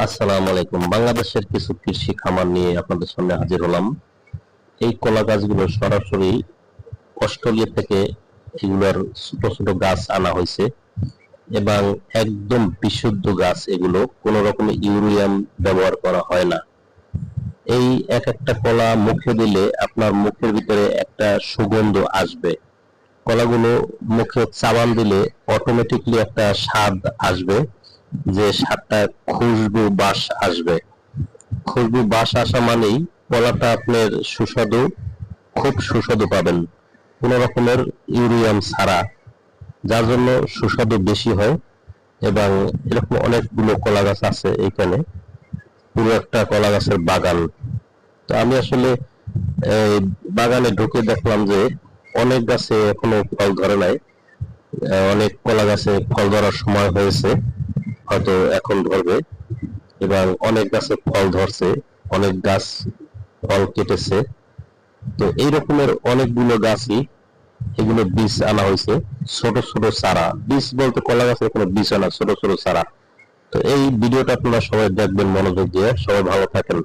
আসসালামু আলাইকুম। বাংলাদেশের কিছু কৃষি খামার নিয়ে আপনাদের সামনে হাজির হলাম। এই কলা গাছগুলো সরাসরি অস্ট্রেলিয়া থেকে এগুলোর ছোট ছোট গাছ আনা হয়েছে এবং একদম বিশুদ্ধ গাছ। এগুলো কোনো রকমের ইউরিয়াম ব্যবহার করা হয় না। এই এক একটা কলা মুখে দিলে আপনার মুখের ভিতরে একটা সুগন্ধ আসবে। কলাগুলো মুখে চাবান দিলে অটোমেটিকলি একটা স্বাদ আসবে, যে স্বাদটা খুশবু বাস আসবে। খুশবু বাস আসা মানেই কলাটা আপনার সুস্বাদু, খুব সুস্বাদু পাবেন, কোন রকমের ইউরিয়াম ছাড়া, যার জন্য সুস্বাদু বেশি হয়। এবং এরকম অনেকগুলো কলা গাছ আছে এখানে, পুরো একটা কলা গাছের বাগান। তো আমি আসলে এই বাগানে ঢুকে দেখলাম যে অনেক গাছে এখনো ফল ধরে নাই। অনেক কলা গাছে ফল ধরার সময় হয়েছে, হয়তো এখন ধরবে। এবং অনেক গাছে ফল ধরছে, অনেক গাছ ফল কেটেছে। তো এই রকমের অনেকগুলো গাছই, এগুলো বীজ আনা হয়েছে, ছোট ছোট চারা। বীজ বলতে কলা গাছের কোনো বীজ আনা, ছোট ছোট চারা। তো এই ভিডিওটা আপনারা সবাই দেখবেন মনোযোগ দিয়ে। সবাই ভালো থাকেন।